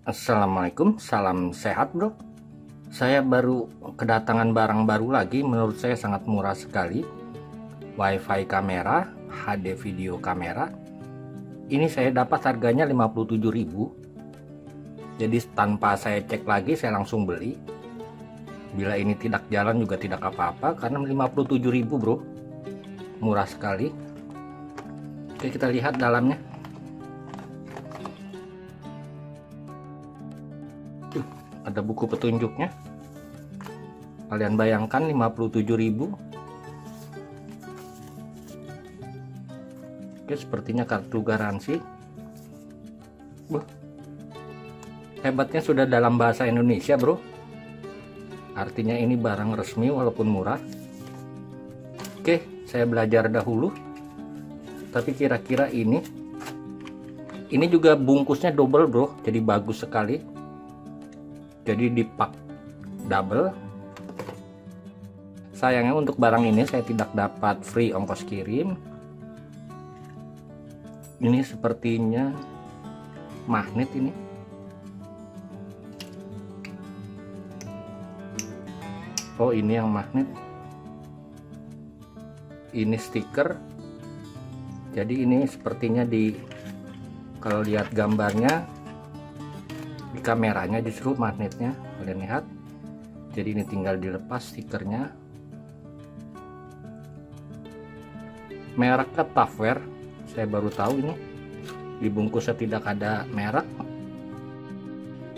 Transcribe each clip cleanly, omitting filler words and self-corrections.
Assalamualaikum, salam sehat bro. Saya baru kedatangan barang baru lagi, menurut saya sangat murah sekali. WiFi kamera, HD video kamera. Ini saya dapat harganya 57.000. Jadi tanpa saya cek lagi saya langsung beli. Bila ini tidak jalan juga tidak apa-apa karena 57.000 bro. Murah sekali. Oke, kita lihat dalamnya. Ada buku petunjuknya. Kalian bayangkan 57.000. Oke, sepertinya kartu garansi. Hebatnya sudah dalam bahasa Indonesia bro. Artinya ini barang resmi walaupun murah. Oke, saya belajar dahulu. Tapi kira-kira ini juga bungkusnya double bro, jadi bagus sekali. Jadi dipak double. Sayangnya untuk barang ini saya tidak dapat free ongkos kirim. Ini sepertinya magnet ini. Oh, ini yang magnet. Ini stiker. Jadi ini sepertinya kalau lihat gambarnya di kameranya justru magnetnya, kalian lihat. Jadi ini tinggal dilepas stikernya. Mereknya Tupperware, saya baru tahu ini. Di bungkusnya tidak ada merek.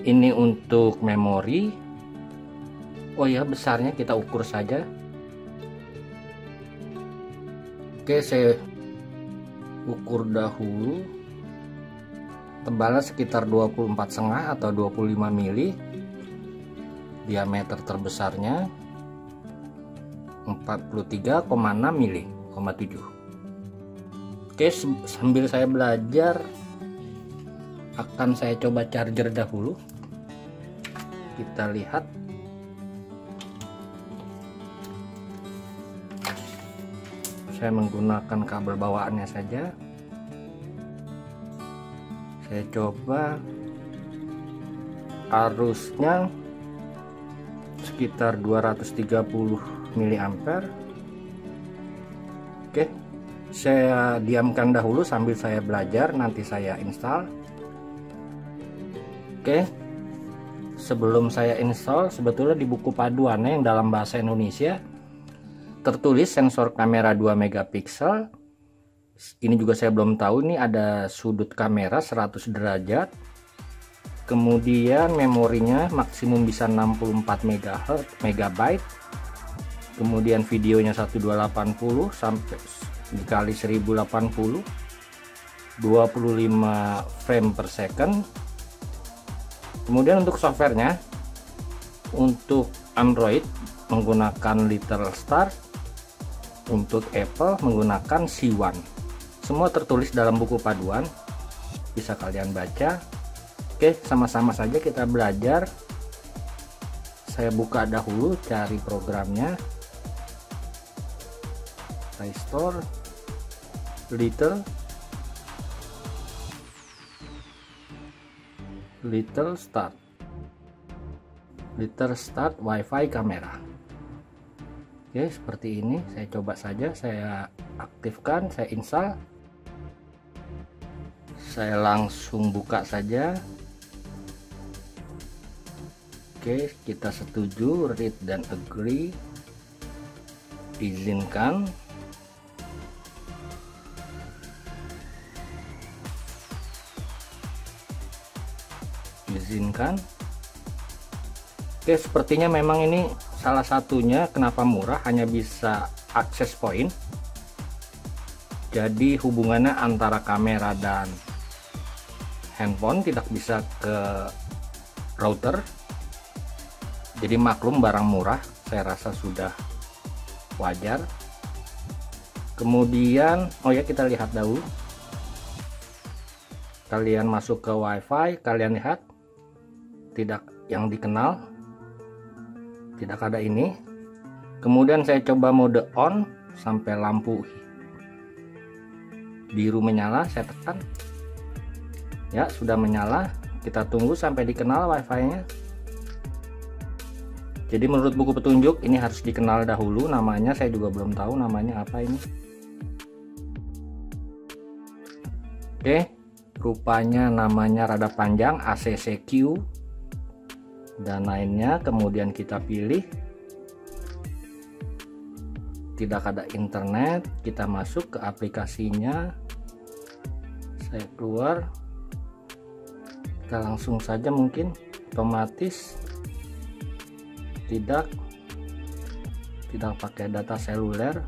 Ini untuk memori. Oh ya, besarnya kita ukur saja. Oke, saya ukur dahulu. Tebalnya sekitar 24,5 atau 25 mili. Diameter terbesarnya 43,6 mili, 7. Oke, sambil saya belajar akan saya coba charger dahulu. Kita lihat. Saya menggunakan kabel bawaannya saja. Saya coba arusnya sekitar 230 mA. Oke, saya diamkan dahulu sambil saya belajar, nanti saya install. Oke, sebelum saya install, sebetulnya di buku paduannya yang dalam bahasa Indonesia tertulis sensor kamera 2 megapiksel. Ini juga saya belum tahu, ini ada sudut kamera 100 derajat. Kemudian memorinya maksimum bisa 64 MB. Kemudian videonya 1280 sampai dikali 1080, 25 frame per second. Kemudian untuk softwarenya, untuk Android menggunakan Little Star, untuk Apple menggunakan C1. Semua tertulis dalam buku paduan, bisa kalian baca. Oke, sama-sama saja kita belajar. Saya buka dahulu, cari programnya. Play Store, Little Start WiFi kamera. Oke, seperti ini. Saya coba saja, saya aktifkan, saya install. Saya langsung buka saja. Oke, kita setuju, read dan agree. Izinkan. Izinkan. Oke, sepertinya memang ini salah satunya kenapa murah, hanya bisa akses point. Jadi hubungannya antara kamera dan handphone tidak bisa ke router. Jadi maklum barang murah, saya rasa sudah wajar. Kemudian oh ya, kita lihat dahulu. Kalian masuk ke WiFi, kalian lihat tidak yang dikenal, tidak ada ini. Kemudian saya coba mode on sampai lampu biru menyala, saya tekan ya, sudah menyala. Kita tunggu sampai dikenal wifi-nya. Jadi menurut buku petunjuk ini harus dikenal dahulu namanya, saya juga belum tahu namanya apa ini. Oke, rupanya namanya rada panjang, ACCQ dan lainnya. Kemudian kita pilih, tidak ada internet, kita masuk ke aplikasinya. Saya keluar, kita langsung saja mungkin otomatis, tidak pakai data seluler.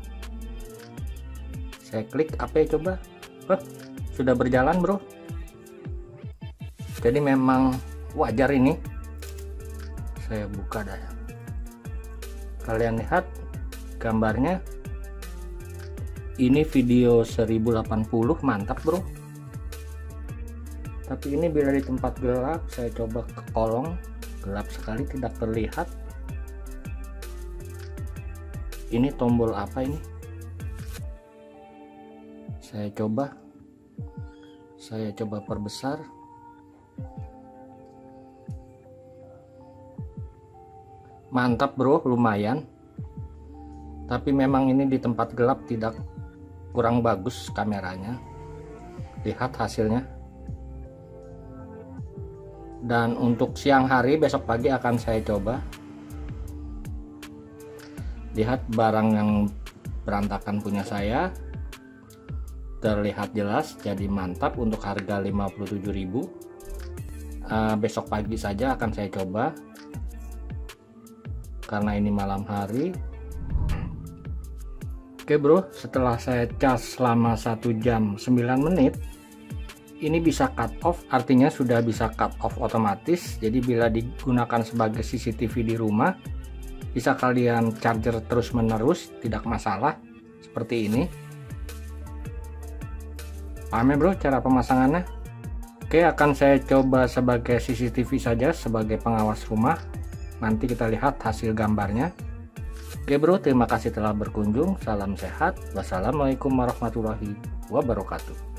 Saya klik apa ya, coba. Sudah berjalan bro. Jadi memang wajar ini. Saya buka dah. Kalian lihat gambarnya. Ini video 1080, mantap bro. Tapi ini bila di tempat gelap, saya coba ke kolong, gelap sekali, tidak terlihat. Ini tombol apa ini? Saya coba perbesar. Mantap bro, lumayan. Tapi memang ini di tempat gelap tidak, kurang bagus kameranya. Lihat hasilnya. Dan untuk siang hari besok pagi akan saya coba. Lihat barang yang berantakan punya saya. Terlihat jelas, jadi mantap untuk harga 57.000. Besok pagi saja akan saya coba karena ini malam hari. Oke bro, setelah saya cas selama 1 jam 9 menit, ini bisa cut off, artinya sudah bisa cut off otomatis. Jadi bila digunakan sebagai CCTV di rumah, bisa kalian charger terus menerus, tidak masalah seperti ini. Paham ya bro cara pemasangannya? Oke, akan saya coba sebagai CCTV saja, sebagai pengawas rumah. Nanti kita lihat hasil gambarnya. Oke bro, terima kasih telah berkunjung. Salam sehat. Wassalamualaikum warahmatullahi wabarakatuh.